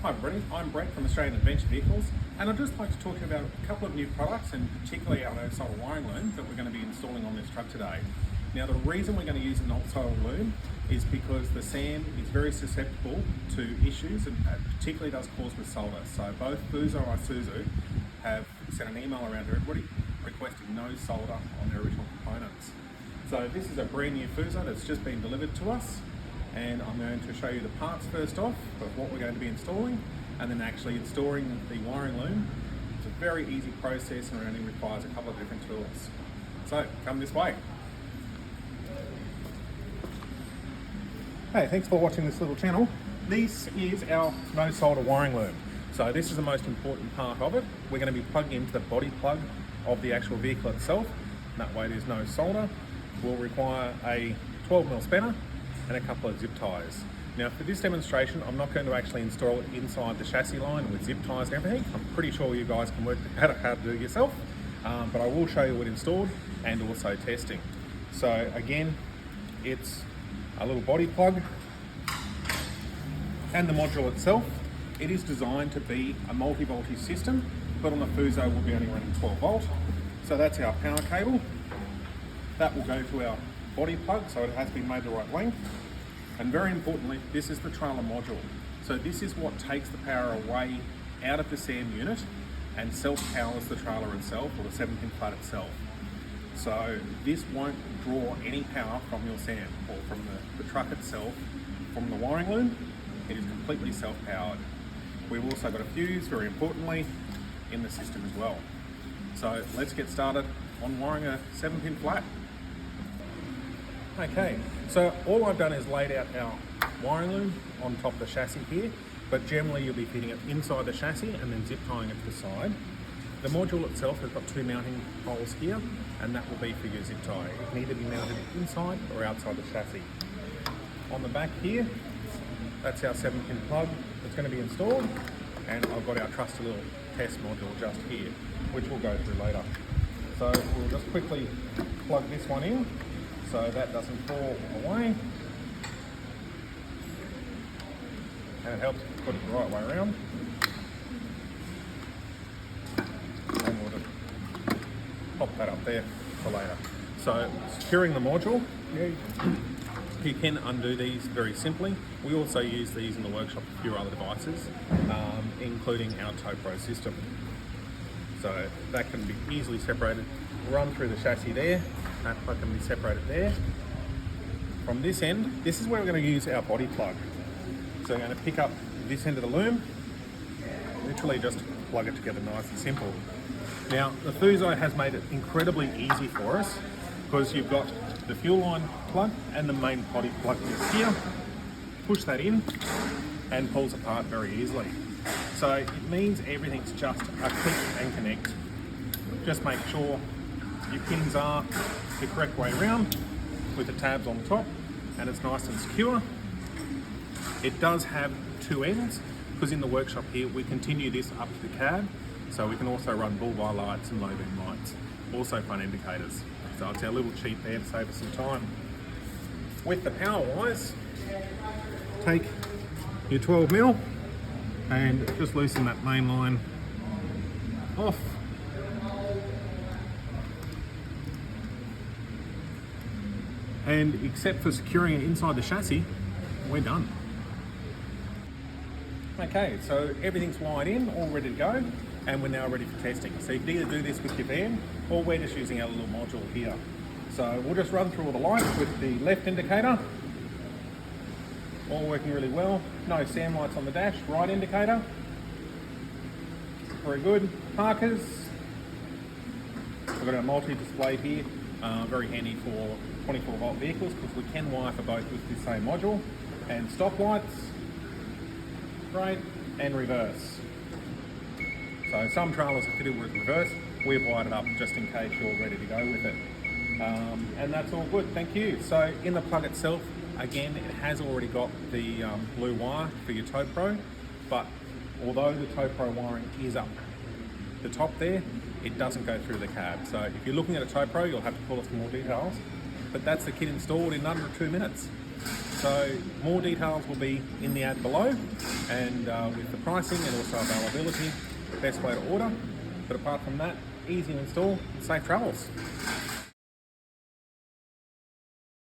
Hi everybody, I'm Brett from Australian Adventure Vehicles, and I'd just like to talk to you about a couple of new products, and particularly our no-solder wiring loom that we're going to be installing on this truck today. Now, the reason we're going to use a no-solder loom is because the sand is very susceptible to issues, and particularly does cause with solder. So both Fuso and Isuzu have sent an email around to everybody requesting no solder on their original components. So this is a brand new Fuso that's just been delivered to us, and I'm going to show you the parts first off of what we're going to be installing, and then actually installing the wiring loom. It's a very easy process and it only requires a couple of different tools. So come this way. Hey, thanks for watching this little channel. This is our no solder wiring loom. So this is the most important part of it. We're going to be plugging into the body plug of the actual vehicle itself. That way there's no solder. We'll require a 12mm spanner and a couple of zip ties. Now for this demonstration, I'm not going to actually install it inside the chassis line with zip ties and everything. I'm pretty sure you guys can work out how to do it yourself, but I will show you it installed and also testing. So again, it's a little body plug, and the module itself, it is designed to be a multi-voltage system, but on the Fuso we'll be only running 12 volt. So that's our power cable. That will go to our body plug, so it has been made the right length. And very importantly, this is the trailer module. So this is what takes the power away out of the SAM unit and self-powers the trailer itself, or the 7-pin flat itself. So this won't draw any power from your SAM or from the truck itself. From the wiring loom, it is completely self-powered. We've also got a fuse, very importantly, in the system as well. So let's get started on wiring a 7-pin flat. Okay, so all I've done is laid out our wiring loom on top of the chassis here, but generally you'll be fitting it inside the chassis and then zip tying it to the side. The module itself has got two mounting holes here, and that will be for your zip tie. It can either be mounted inside or outside the chassis. On the back here, that's our 7-pin plug that's going to be installed, and I've got our trusty little test module just here, which we'll go through later. So we'll just quickly plug this one in so that doesn't fall away, and it helps put it the right way around. And we'll just pop that up there for later. So securing the module, you can undo these very simply. We also use these in the workshop for a few other devices, including our TowPro system. So that can be easily separated, run through the chassis there, that plug can be separated there. From this end, this is where we're going to use our body plug. So we're going to pick up this end of the loom, literally just plug it together nice and simple. Now the Fuso has made it incredibly easy for us, because you've got the fuel line plug and the main body plug is here. Push that in and pulls apart very easily. So it means everything's just a click and connect. Just make sure your pins are the correct way around with the tabs on top, and it's nice and secure. It does have two ends, because in the workshop here we continue this up to the cab, so we can also run bullseye lights and low beam lights, also front indicators. So it's our little cheat there to save us some time. With the power wise, take your 12mm and just loosen that main line off. And except for securing it inside the chassis, we're done. Okay, so everything's wired in, all ready to go, and we're now ready for testing. So you can either do this with your van, or we're just using our little module here. So we'll just run through all the lights with the left indicator. All working really well. No SAM lights on the dash. Right indicator. Very good. Parkers. We've got our multi-display here. Very handy for 24 volt vehicles, because we can wire for both with the same module. And stop lights. Great. And reverse. So some trailers are fitted with reverse. We've wired it up just in case you're ready to go with it. And that's all good, thank you. So in the plug itself, again, it has already got the blue wire for your TowPro, but although the TowPro wiring is up the top there, it doesn't go through the cab. So if you're looking at a TowPro, you'll have to call us for more details, but that's the kit installed in under 2 minutes. So more details will be in the ad below, and with the pricing and also availability, best way to order. But apart from that, easy to install, safe travels.